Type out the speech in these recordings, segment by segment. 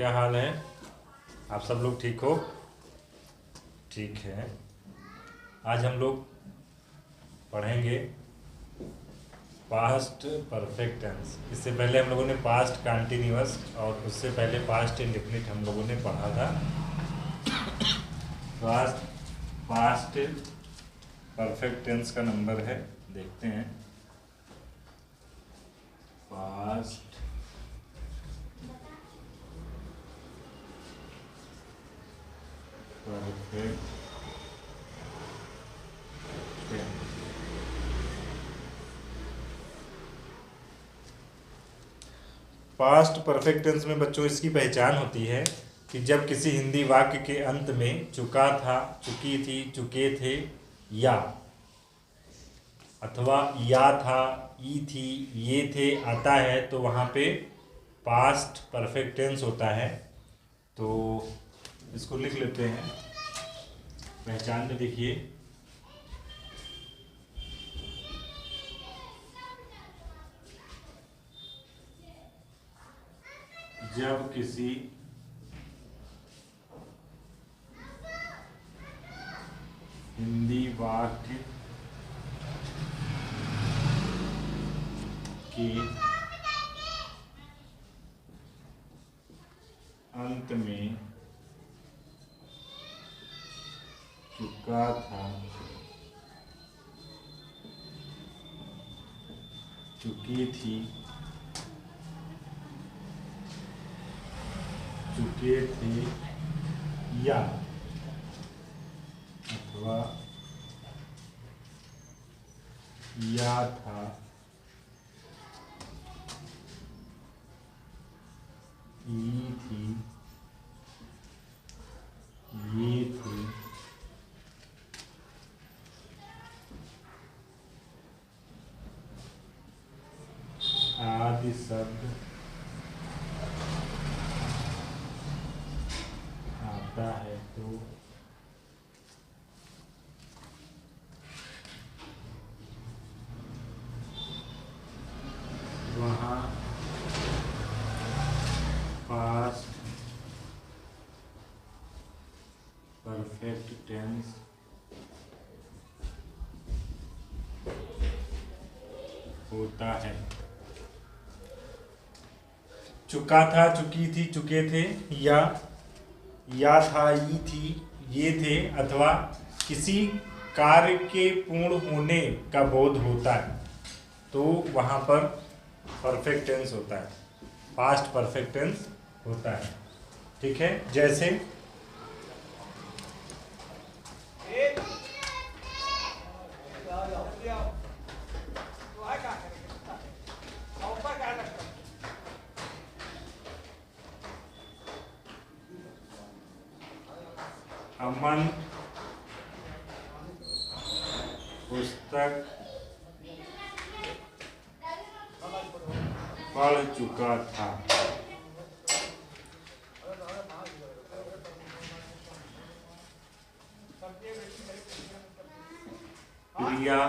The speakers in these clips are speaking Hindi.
क्या हाल है? आप सब लोग ठीक हो? ठीक है। आज हम लोग पढ़ेंगे पास्ट परफेक्ट टेंस। इससे पहले हम लोगों ने पास्ट कंटिन्यूअस और उससे पहले पास्ट इंडेफिनिट हम लोगों ने पढ़ा था। तो आज पास्ट परफेक्ट टेंस का नंबर है, देखते हैं। Past perfect tense. Past perfect tense में बच्चों इसकी पहचान होती है कि जब किसी हिंदी वाक्य के अंत में चुका था, चुकी थी, चुके थे या अथवा या था, ई थी, ये थे आता है तो वहाँ पे पास्ट परफेक्ट टेंस होता है। तो इसको लिख लेते हैं। पहचान में देखिए, जब किसी हिंदी वाक्य के अंत में चुका था, चुकी थी, चुके थे या अथवा या था, ई थी, ये थे आदि शब्द आता है तो वहाँ पास्ट परफेक्ट टेंस होता है। चुका था, चुकी थी, चुके थे या था, ई थी, ये थे अथवा किसी कार्य के पूर्ण होने का बोध होता है तो वहाँ पर परफेक्ट टेंस होता है, पास्ट परफेक्ट टेंस होता है। ठीक है, जैसे अमन पुस्तक पढ़ चुका था। प्रिया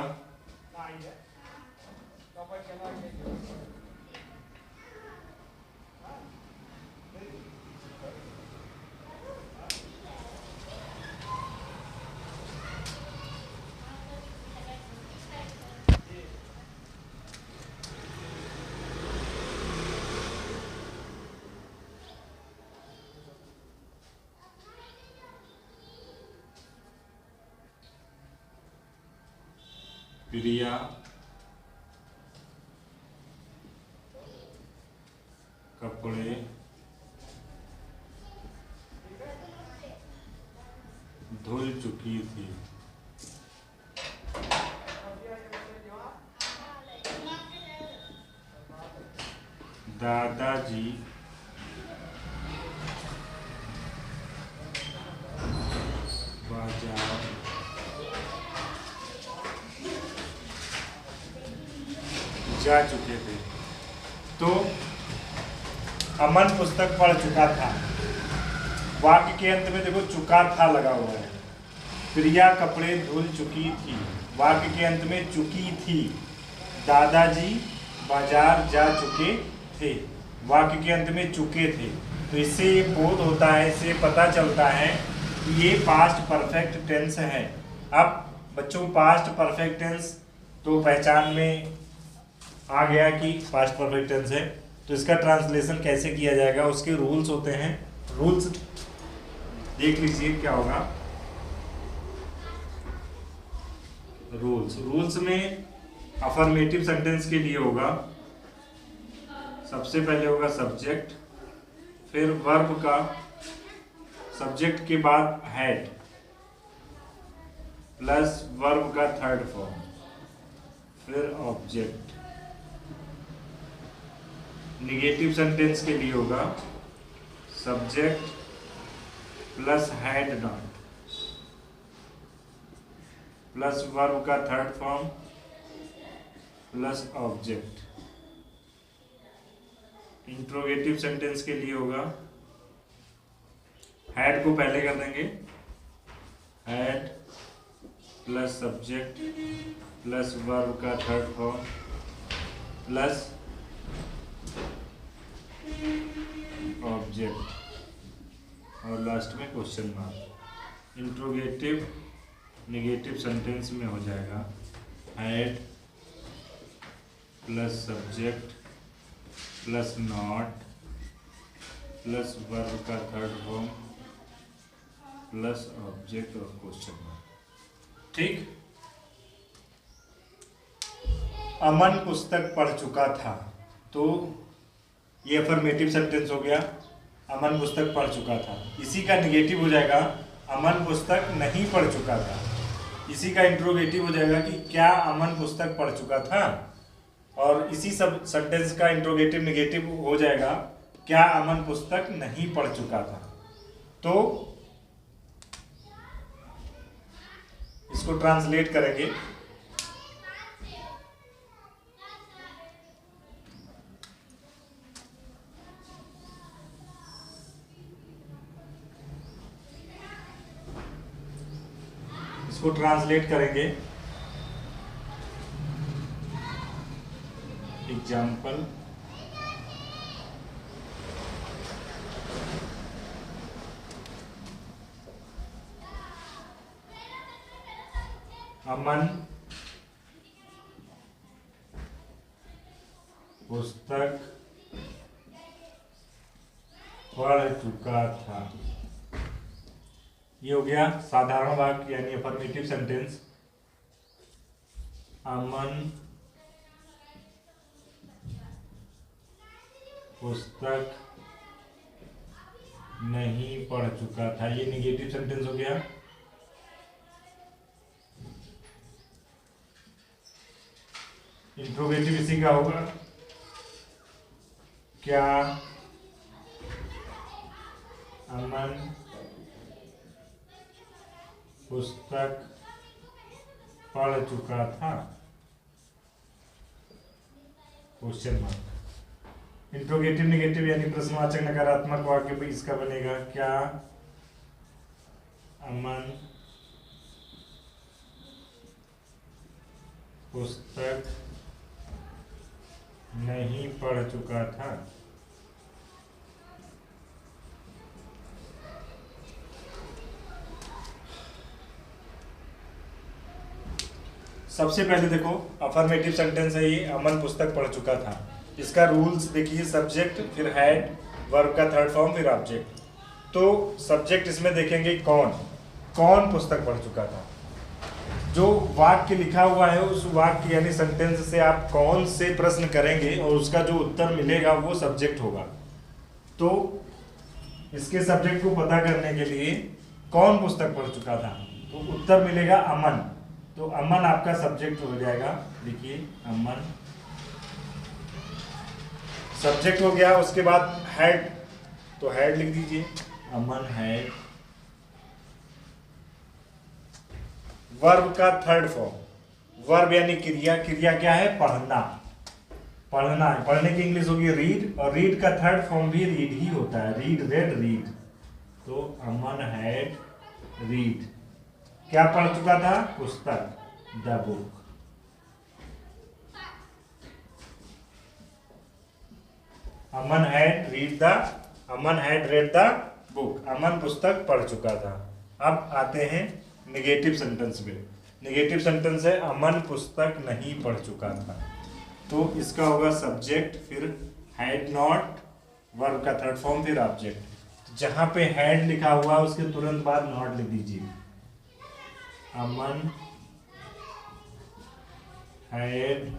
प्रिया कपड़े धुल चुकी थी। दादाजी बाजार जा चुके थे। तो अमन पुस्तक पढ़ चुका था, वाक्य के अंत में देखो चुका था लगा हुआ है। प्रिया कपड़े धुल चुकी थी, वाक्य के अंत में चुकी थी। दादाजी बाजार जा चुके थे, वाक्य के अंत में चुके थे। तो इससे ये बोध होता है, इससे पता चलता है कि ये पास्ट परफेक्ट टेंस है। अब बच्चों पास्ट परफेक्ट टेंस तो पहचान में आ गया कि पास्ट परफेक्ट टेंस है, तो इसका ट्रांसलेशन कैसे किया जाएगा, उसके रूल्स होते हैं। रूल्स देख लीजिए क्या होगा। रूल्स में अफर्मेटिव सेंटेंस के लिए होगा, सबसे पहले होगा सब्जेक्ट, फिर वर्ब का, सब्जेक्ट के बाद हैड प्लस वर्ब का थर्ड फॉर्म, फिर ऑब्जेक्ट। निगेटिव सेंटेंस के लिए होगा subject plus had not plus verb का third form plus object. Interrogative sentence के लिए होगा हैड को पहले कर देंगे, had plus subject plus verb का थर्ड फॉर्म प्लस ऑब्जेक्ट और लास्ट में question mark. Interrogative negative sentence में हो जाएगा had plus subject plus not plus verb का थर्ड फॉर्म प्लस ऑब्जेक्ट और क्वेश्चन मार्क। ठीक। अमन पुस्तक पढ़ चुका था, तो ये अफर्मेटिव सेंटेंस हो गया, अमन पुस्तक पढ़ चुका था। इसी का निगेटिव हो जाएगा अमन पुस्तक नहीं पढ़ चुका था। इसी का इंट्रोगेटिव हो जाएगा कि क्या अमन पुस्तक पढ़ चुका था, और इसी सब सेंटेंस का इंट्रोगेटिव निगेटिव हो जाएगा क्या अमन पुस्तक नहीं पढ़ चुका था। तो इसको ट्रांसलेट करेंगे। इसको ट्रांसलेट करेंगे। एग्जाम्पल, अमन पुस्तक पढ़ चुका था। ये हो गया साधारण वाक्य यानी अफर्मेटिव सेंटेंस। अमन पुस्तक नहीं पढ़ चुका था, ये निगेटिव सेंटेंस हो गया। इंट्रोगेटिव इसी का होगा क्या अमन पुस्तक पढ़ चुका था, क्वेश्चन मार्क। इंट्रोगेटिव निगेटिव यानी प्रश्नवाचक नकारात्मक वाक्य भी इसका बनेगा क्या अमन पुस्तक नहीं पढ़ चुका था। सबसे पहले देखो अफर्मेटिव सेंटेंस है ये, अमन पुस्तक पढ़ चुका था। इसका रूल्स देखिए, सब्जेक्ट फिर हैड वर्ब का थर्ड फॉर्म फिर ऑब्जेक्ट। तो सब्जेक्ट इसमें देखेंगे कौन पुस्तक पढ़ चुका था। जो वाक्य लिखा हुआ है उस वाक्य यानी सेंटेंस से आप कौन से प्रश्न करेंगे और उसका जो उत्तर मिलेगा वो सब्जेक्ट होगा। तो इसके सब्जेक्ट को पता करने के लिए कौन पुस्तक पढ़ चुका था, तो उत्तर मिलेगा अमन। तो अमन आपका सब्जेक्ट हो जाएगा। देखिए अमन सब्जेक्ट हो गया। उसके बाद हैड, तो हैड लिख दीजिए, अमन हैड। वर्ब का थर्ड फॉर्म, वर्ब यानी क्रिया, क्रिया क्या है पढ़ना, पढ़ना है। पढ़ने की इंग्लिश होगी रीड, और रीड का थर्ड फॉर्म भी रीड ही होता है, रीड रेड रीड। तो अमन हैड रीड, क्या पढ़ चुका था, पुस्तक, the book. Aman had read the Aman had read the book, Aman पुस्तक पढ़ चुका था। अब आते हैं नेगेटिव सेंटेंस पे। नेगेटिव सेंटेंस है अमन पुस्तक नहीं पढ़ चुका था, तो इसका होगा सब्जेक्ट, फिर हैड नॉट, वर्ब का थर्ड फॉर्म, फिर ऑब्जेक्ट। जहां पे हैड लिखा हुआ उसके तुरंत बाद नॉट लिख दीजिए। Aman had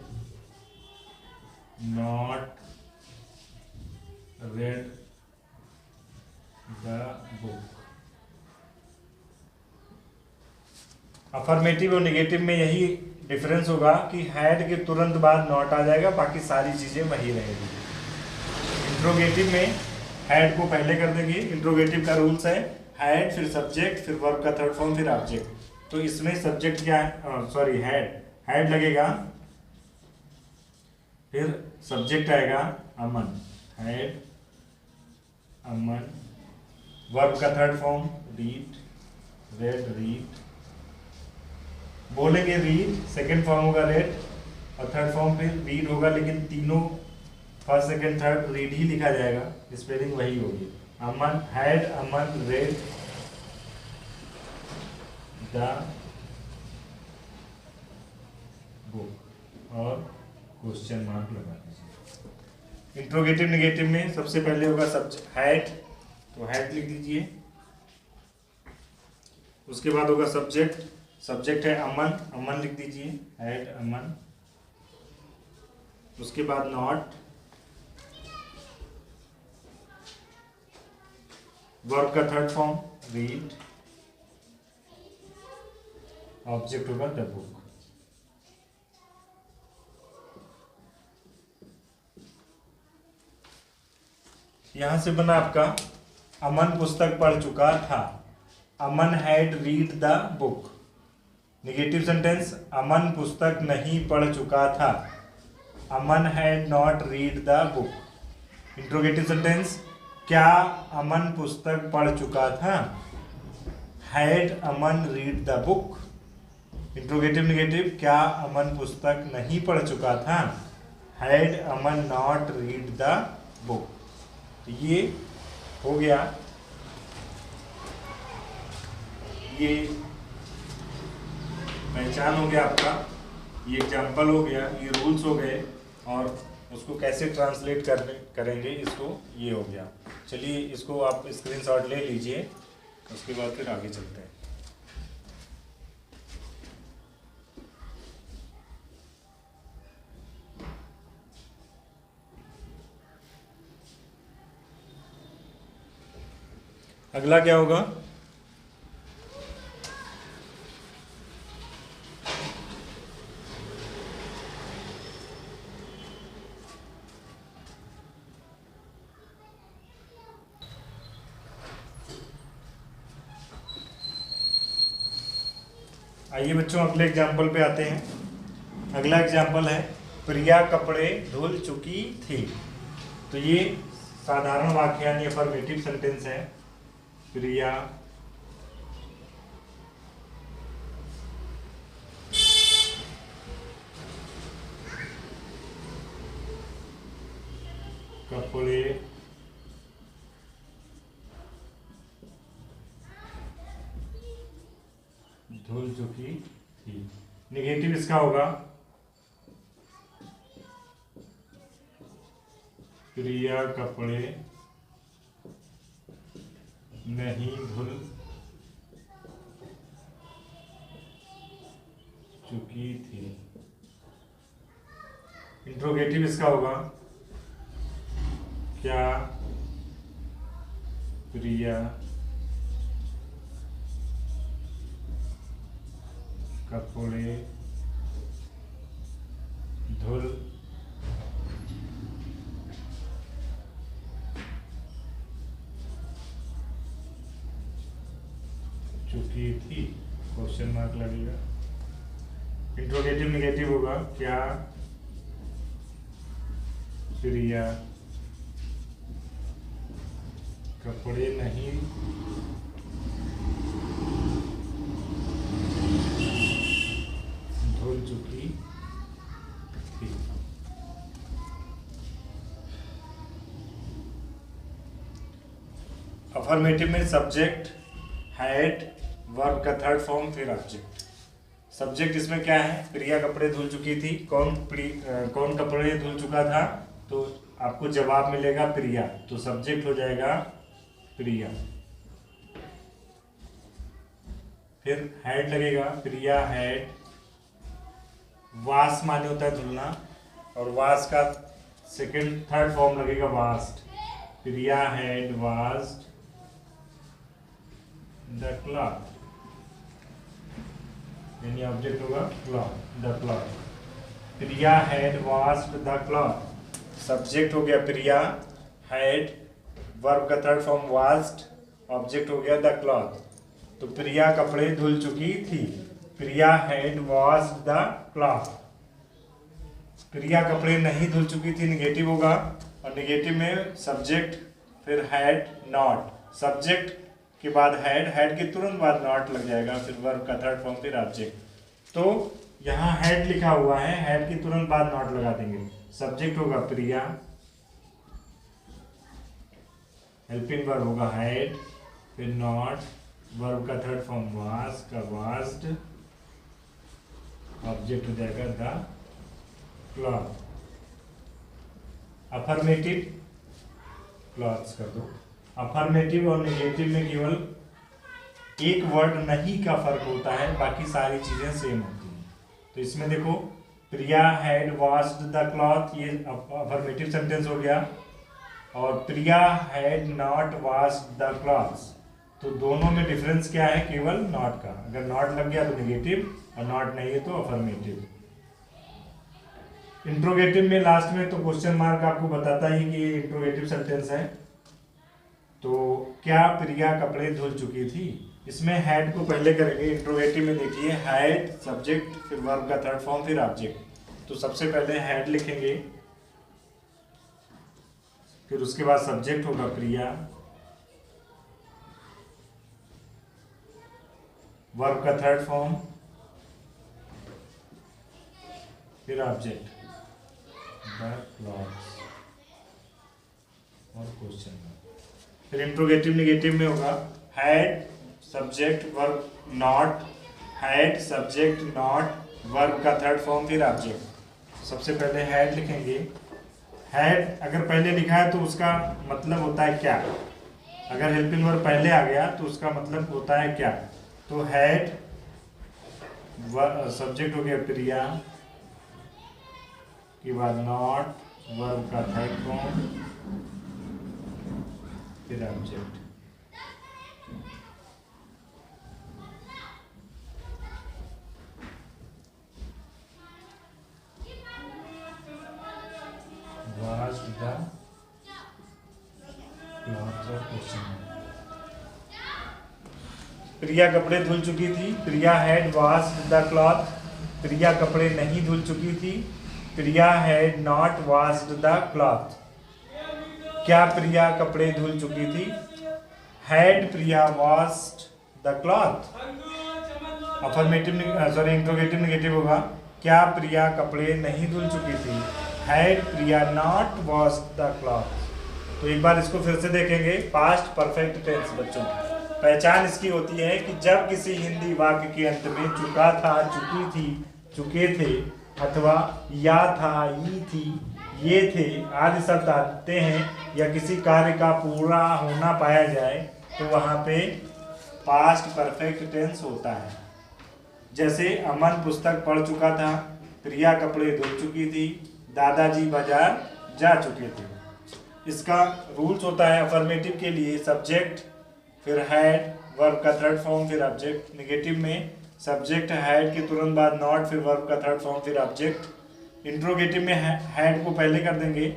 not read the book. Affirmative और नेगेटिव में यही डिफरेंस होगा कि हैड के तुरंत बाद नॉट आ जाएगा, बाकी सारी चीजें वही रहेगी। इंट्रोगेटिव में हैड को पहले कर देंगे। इंट्रोगेटिव का रूल्स है हैड, फिर सब्जेक्ट, फिर वर्ब का थर्ड फॉर्म, फिर ऑब्जेक्ट। तो इसमें सब्जेक्ट क्या है, सॉरी हैड लगेगा, फिर सब्जेक्ट आएगा अमन, हैड अमन, वर्ब का third form read, read read, बोलेंगे रीड, सेकंड फॉर्म होगा रेड और थर्ड फॉर्म फिर रीड होगा, लेकिन तीनों फर्स्ट सेकंड थर्ड रीड ही लिखा जाएगा, स्पेलिंग वही होगी। Aman had Aman read the book और क्वेश्चन मार्क लगा दीजिए। इंट्रोगेटिव नेगेटिव में सबसे पहले होगा सब्जेक्ट हैड, तो हैड लिख दीजिए। उसके बाद होगा सब्जेक्ट, सब्जेक्ट है अमन, अमन लिख दीजिए, हैड अमन। उसके बाद नॉट, वर्ब का थर्ड फॉर्म रीड, ऑब्जेक्ट होगा द बुक। यहां से बना आपका अमन पुस्तक पढ़ चुका था, Aman had read the book. Negative sentence Aman पुस्तक नहीं पढ़ चुका था, Aman had not read the book. Interrogative sentence क्या अमन पुस्तक पढ़ चुका था, had Aman read the book. Interrogative negative क्या अमन पुस्तक नहीं पढ़ चुका था, had Aman not read the book. तो ये हो गया, ये पहचान हो गया आपका, ये एग्जाम्पल हो गया, ये रूल्स हो गए, और उसको कैसे ट्रांसलेट करेंगे इसको, ये हो गया। चलिए इसको आप स्क्रीनशॉट ले लीजिए, उसके बाद फिर आगे चलते हैं। अगला क्या होगा, आइए बच्चों अगले एग्जाम्पल पे आते हैं। अगला एग्जाम्पल है प्रिया कपड़े धुल चुकी थी। तो ये साधारण वाक्य यानी अफर्मेटिव सेंटेंस है। प्रिया कपड़े धुल चुकी थी। नेगेटिव इसका होगा प्रिया कपड़े नहीं धुल चुकी थी। इंट्रोगेटिव इसका होगा क्या प्रिया कपड़े धुल चुकी थी, क्वेश्चन मार्क लगेगा। इंट्रोगेटिव नेगेटिव होगा क्या प्रिया कपड़े नहीं धुल चुकी थी। अफर्मेटिव में सब्जेक्ट, हैड, वर्ब का थर्ड फॉर्म, फिर ऑब्जेक्ट। सब्जेक्ट इसमें क्या है? प्रिया कपड़े धुल चुकी थी। कौन कपड़े धुल चुका था? तो आपको जवाब मिलेगा प्रिया, तो सब्जेक्ट हो जाएगा प्रिया। फिर हैड लगेगा, प्रिया हैड, वाश माने होता है धुलना, और वाश का सेकंड थर्ड फॉर्म लगेगा washed. Priya had washed the cloth, यानी ऑब्जेक्ट होगा cloth, the cloth. Priya had washed the cloth, subject हो गया प्रिया, हैड, वर्ब का थर्ड फॉर्म वाश्ड, ऑब्जेक्ट हो गया द क्लॉथ। तो प्रिया कपड़े धुल चुकी थी, Priya had washed the cloth. Priya कपड़े नहीं धुल चुकी थी निगेटिव होगा, और निगेटिव में सब्जेक्ट, फिर हैड, नॉट, सब्जेक्ट के बाद हैड, हैड के तुरंत बाद नॉट लग जाएगा, फिर वर्ब का थर्ड फॉर्म, फिर ऑब्जेक्ट। तो यहाँ हैड लिखा हुआ है, हैड के तुरंत बाद नॉट लगा देंगे, सब्जेक्ट होगा प्रिया, हेल्पिंग वर्ब होगा हैड, फिर नॉट, वर्ब का थर्ड फॉर्म वाश का वाश्ड, ऑब्जेक्ट हो जाएगा द क्लॉथ। अफर्मेटिव क्लॉथ्स कर दो। अफर्मेटिव और नेगेटिव में केवल एक वर्ड नहीं का फर्क होता है, बाकी सारी चीजें सेम होती हैं। तो इसमें देखो, Priya had washed the cloth, ये अफर्मेटिव सेंटेंस हो गया, और Priya had not washed the clothes. तो दोनों में डिफरेंस क्या है? केवल नॉट का, अगर नॉट लग गया तो नेगेटिव, और नॉट नहीं है तो अफर्मेटिव। इंट्रोगेटिव में लास्ट में तो क्वेश्चन मार्क आपको बताता ही कि इंट्रोगेटिव सेंटेंस है। तो क्या प्रिया कपड़े धुल चुकी थी? इसमें हैड को पहले करेंगे। इंट्रोगेटिव में देखिए, हैड सब्जेक्ट, फिर वर्ब का थर्ड फॉर्म, फिर ऑब्जेक्ट। तो सबसे पहले हैड लिखेंगे, फिर उसके बाद सब्जेक्ट होगा प्रिया, वर्ब का थर्ड फॉर्म, फिर ऑब्जेक्ट द क्लॉथ्स और क्वेश्चन मार्क। फिर इंट्रोगेटिव निगेटिव में होगा had subject verb not, had subject not, verb का थर्ड फॉर्म, फिर ऑब्जेक्ट। सबसे पहले हैड लिखेंगे। हैड अगर पहले लिखा है तो उसका मतलब होता है क्या? अगर हेल्पिंग वर्ब पहले आ गया तो उसका मतलब होता है क्या? तो हैड सब्जेक्ट हो गया प्रिया, के बाद नॉट, वर्ब का थर्ड फॉर्म, फिर ऑब्जेक्ट। वाश्ड द क्लॉथ्स और क्वेश्चन। प्रिया कपड़े धुल चुकी थी, Priya had washed the cloth. Priya कपड़े नहीं धुल चुकी थी, Priya had not washed the cloth. क्या प्रिया कपड़े धुल चुकी थी? Had Priya washed the cloth. Affirmative sorry interrogative negative होगा, क्या प्रिया कपड़े नहीं धुल चुकी थी? Had Priya not washed the cloth. तो एक बार इसको फिर से देखेंगे। पास्ट परफेक्ट टेंस बच्चों, पहचान इसकी होती है कि जब किसी हिंदी वाक्य के अंत में चुका था, चुकी थी, चुके थे, अथवा या था, ई थी, ये थे आदि शब्द आते हैं, या किसी कार्य का पूरा होना पाया जाए, तो वहाँ पे पास्ट परफेक्ट टेंस होता है। जैसे अमन पुस्तक पढ़ चुका था, प्रिया कपड़े धुल चुकी थी, दादाजी बाजार जा चुके थे। इसका रूल्स होता है अफर्मेटिव के लिए सब्जेक्ट, फिर हैड, वर्ब का थर्ड फॉर्म, फिर ऑब्जेक्ट। नेगेटिव में सब्जेक्ट हैड के तुरंत बाद नॉट, फिर वर्ब का थर्ड फॉर्म, फिर ऑब्जेक्ट। इंट्रोगेटिव में हैड को पहले कर देंगे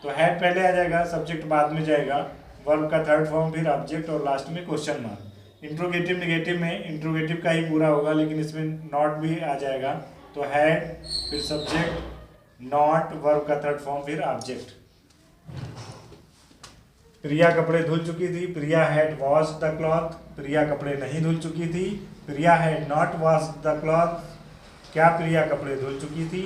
तो हैड पहले आ जाएगा, सब्जेक्ट बाद में जाएगा, वर्ब का थर्ड फॉर्म, फिर ऑब्जेक्ट, और लास्ट में क्वेश्चन मार्क। इंट्रोगेटिव नेगेटिव में इंट्रोगेटिव का ही पूरा होगा, लेकिन इसमें नॉट भी आ जाएगा। तो हैड, फिर सब्जेक्ट, नॉट, वर्ब का थर्ड फॉर्म, फिर ऑब्जेक्ट। प्रिया कपड़े धुल चुकी थी, Priya had washed the cloth. Priya कपड़े नहीं धुल चुकी थी, Priya had not washed the cloth. क्या प्रिया कपड़े धुल चुकी थी?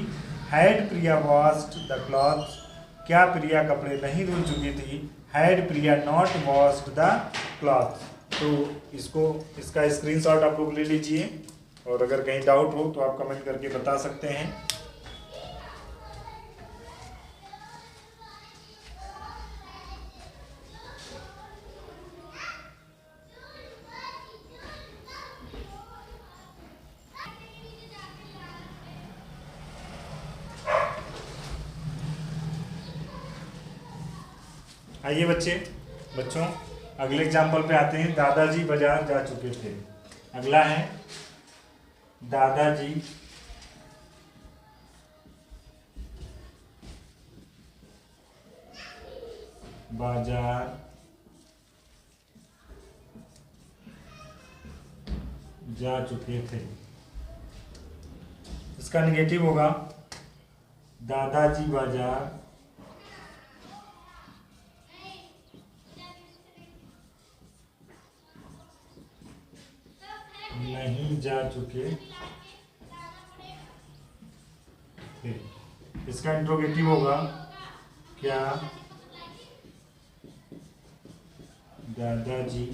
Had Priya washed the cloth. क्या प्रिया कपड़े नहीं धुल चुकी थी? Had Priya not washed the cloth. तो इसका स्क्रीनशॉट आप लोग ले लीजिए, और अगर कहीं डाउट हो तो आप कमेंट करके बता सकते हैं। आइए बच्चों अगले एग्जाम्पल पे आते हैं। दादाजी बाजार जा चुके थे। अगला है दादाजी बाजार जा चुके थे। इसका निगेटिव होगा दादाजी बाजार नहीं जा चुके थे। इसका इंट्रोगेटिव होगा क्या दादाजी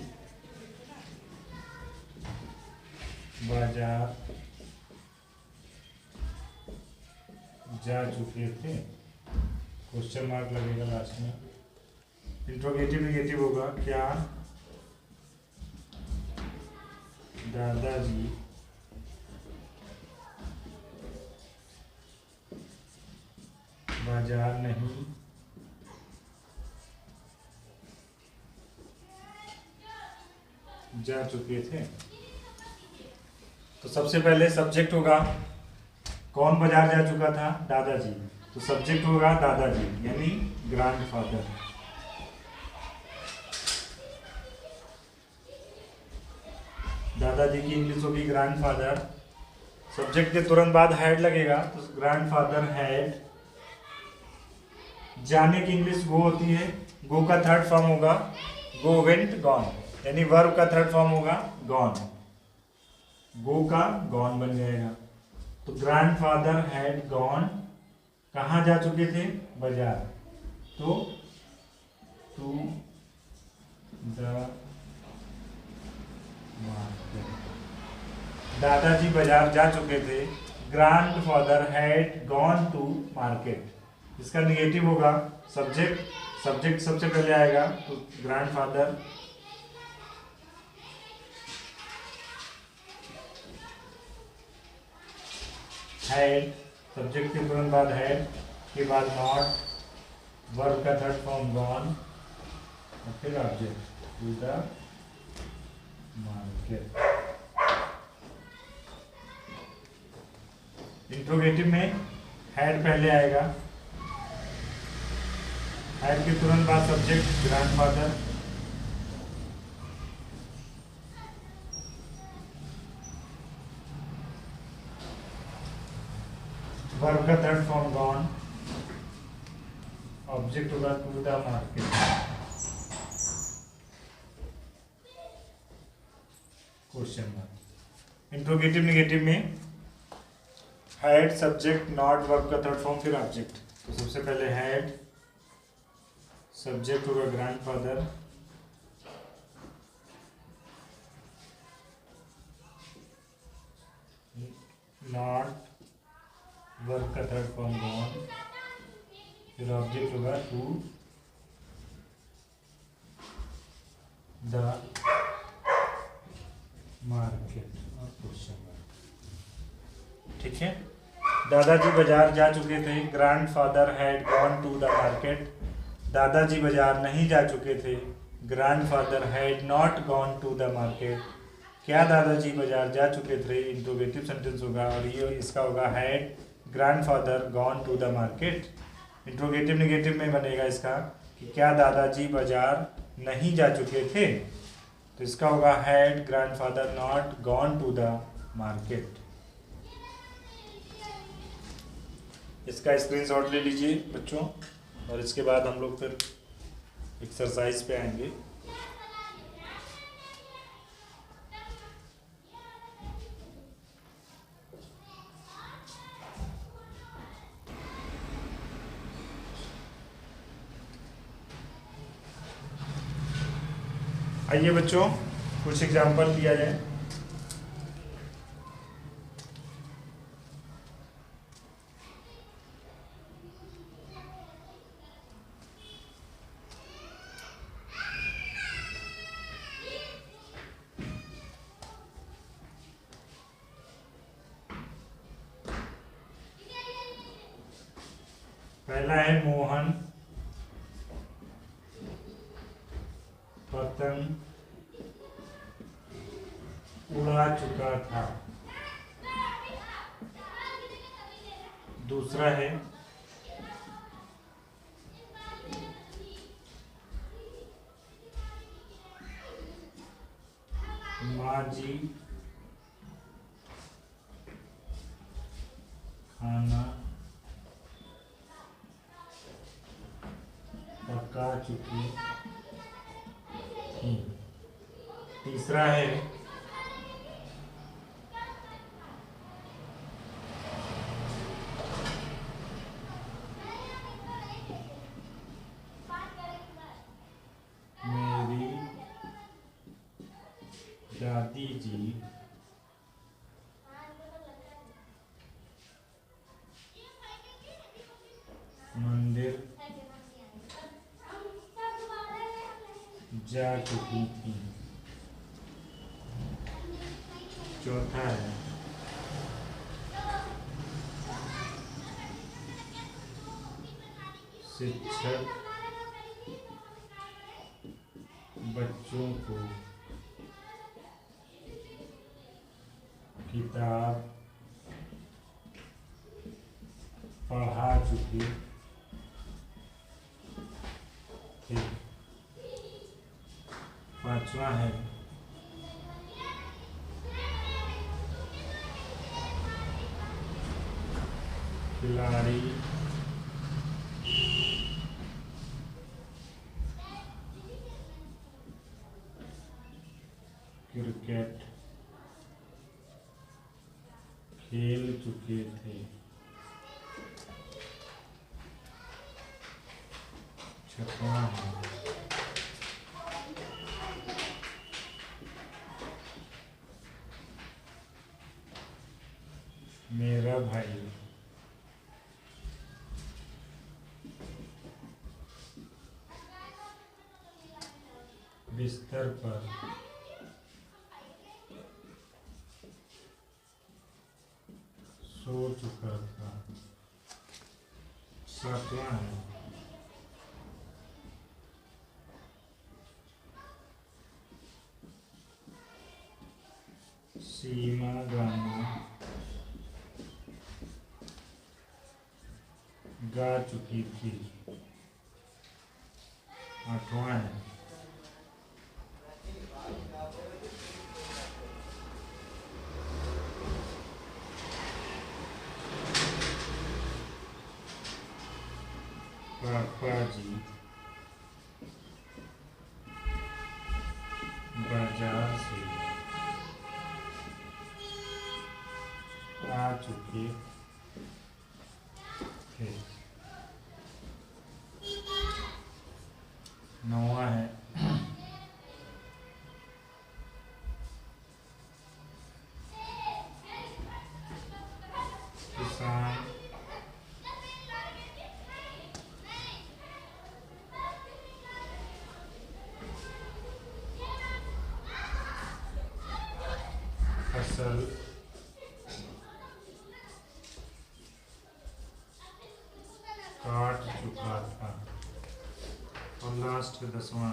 बाजार जा चुके थे? क्वेश्चन मार्क लगेगा लास्ट में। इंट्रोगेटिव निगेटिव होगा क्या दादाजी बाजार नहीं जा चुके थे? तो सबसे पहले सब्जेक्ट होगा, कौन बाजार जा चुका था? दादाजी। तो सब्जेक्ट होगा दादाजी यानी ग्रैंडफादर। दादाजी की इंग्लिश होगी ग्रैंडफादर। सब्जेक्ट के तुरंत बाद हैड लगेगा, तो ग्रैंडफादर हैड। जाने की इंग्लिश गो होती है, गो का थर्ड फॉर्म होगा गो, वेंट, गॉन, यानी वर्ब का थर्ड फॉर्म होगा गॉन। गो का गॉन बन जाएगा। तो ग्रैंडफादर हैड गॉन, कहाँ जा चुके थे? बाजार। तो टू द मार्केट। दादाजी बाजार जा चुके थे। Grandfather had gone to market. इसका निगेटिव होगा सब्जेक्ट सबसे पहले आएगा, तो ग्रैंडफादर हैड, सब्जेक्ट के तुरंत बाद हैड के बाद नॉट, वर्ब का थर्ड फॉर्म गॉन, और फिर object to the market. Interrogative में हैड पहले आएगा, हैड के तुरंत बाद सब्जेक्ट ग्रैंडफादर, वर्ब का थर्ड फॉर्म गॉन, ऑब्जेक्ट होगा to the market. Question mark. Interrogative negative में हैड, सब्जेक्ट, नॉट, वर्ब का थर्ड फॉर्म, फिर ऑब्जेक्ट। तो सबसे पहले हैड, सब्जेक्ट होगा ग्रैंडफादर, नॉट, वर्ब का थर्ड फॉर्म गॉन, फिर ऑब्जेक्ट होगा टू द मार्केट और क्वेश्चन मार्क। ठीक है, दादाजी बाजार जा चुके थे। Grandfather had gone to the market. दादाजी बाजार नहीं जा चुके थे। Grandfather had not gone to the market. क्या दादाजी बाजार जा चुके थे? इंट्रोगेटिव सेंटेंस होगा, और ये इसका होगा had grandfather gone to the market. Interrogative negative में बनेगा इसका कि क्या दादाजी बाजार नहीं जा चुके थे? तो इसका होगा had grandfather not gone to the market. इसका स्क्रीनशॉट ले लीजिए बच्चों, और इसके बाद हम लोग फिर एक्सरसाइज पे आएंगे। आइए बच्चों कुछ एग्जाम्पल दिया जाए। पहला है मोहन पतंग उड़ा चुका था। दूसरा है माँ जी खाना पका चुकी थी। तीसरा है मेरी दादी जी मंदिर जा चुकी थी। चौथा है शिक्षक बच्चों को किताब पढ़ा चुके थे। पांचवा है खिलाड़ी क्रिकेट खेल चुके थे। छठवां है मेरा भाई बिस्तर पर सो चुका था। सातवां है सीमा गाना गा चुकी थी। आठवां है पापा जी बाजार से आ चुके थे। नौवां है किसान फसल काट चुका था। और लास्ट 10वां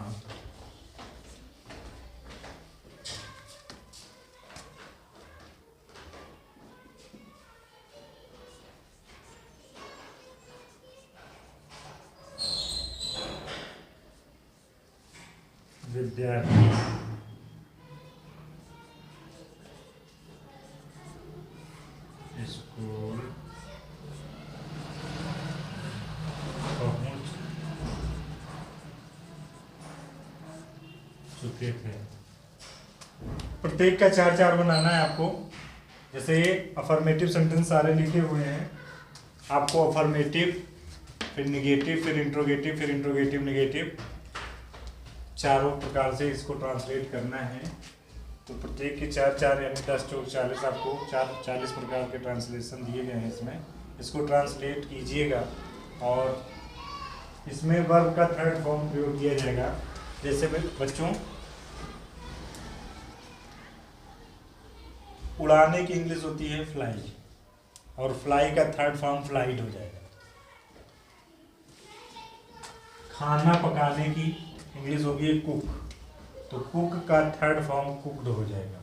विद्यार्थी स्कूल पहुंच चुके थे। प्रत्येक का 4-4 बनाना है आपको। जैसे अफर्मेटिव सेंटेंस सारे लिखे हुए हैं, आपको अफर्मेटिव फिर निगेटिव फिर इंट्रोगेटिव फिर इंट्रोगेटिव निगेटिव चारों प्रकार से इसको ट्रांसलेट करना है। तो प्रत्येक के 4 यानी 10 चौक 40, आपको 40 प्रकार के ट्रांसलेशन दिए गए हैं इसमें। इसको ट्रांसलेट कीजिएगा और इसमें वर्ब का थर्ड फॉर्म प्रयोग किया जाएगा। जैसे बच्चों, उड़ाने की इंग्लिश होती है फ्लाई, और फ्लाई का थर्ड फॉर्म फ्लाइट हो जाएगा। खाना पकाने की इंग्लिश होगी कुक, तो कुक का थर्ड फॉर्म कुक्ड हो जाएगा।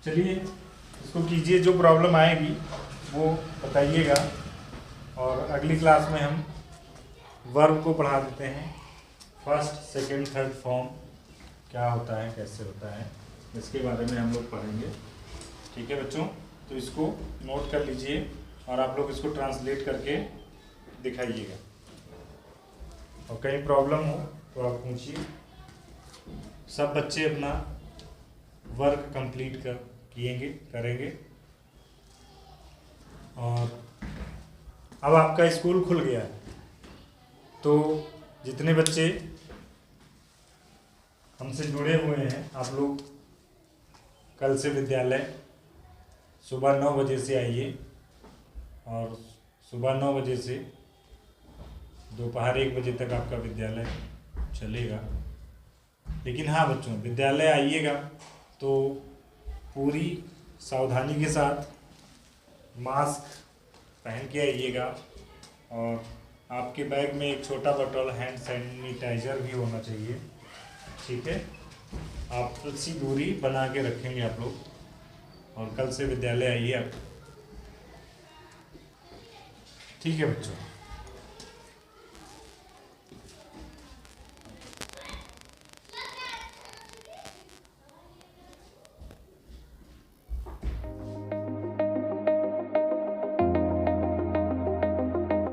चलिए इसको कीजिए, जो प्रॉब्लम आएगी वो बताइएगा, और अगली क्लास में हम वर्ब को पढ़ा देते हैं। फर्स्ट, सेकंड, थर्ड फॉर्म क्या होता है, कैसे होता है, इसके बारे में हम लोग पढ़ेंगे। ठीक है बच्चों, तो इसको नोट कर लीजिए और आप लोग इसको ट्रांसलेट करके दिखाइएगा, और कहीं प्रॉब्लम हो तो आप पूछिए। सब बच्चे अपना वर्क कंप्लीट करेंगे। और अब आपका स्कूल खुल गया है, तो जितने बच्चे हमसे जुड़े हुए हैं, आप लोग कल से विद्यालय सुबह 9 बजे से आइए, और सुबह 9 बजे से दोपहर 1 बजे तक आपका विद्यालय चलेगा। लेकिन हाँ बच्चों, विद्यालय आइएगा तो पूरी सावधानी के साथ मास्क पहन के आइएगा, और आपके बैग में एक छोटा बॉटल हैंड सैनिटाइज़र भी होना चाहिए। ठीक है, आपसी दूरी बना के रखेंगे आप लोग, और कल से विद्यालय आइए आप। ठीक है बच्चों।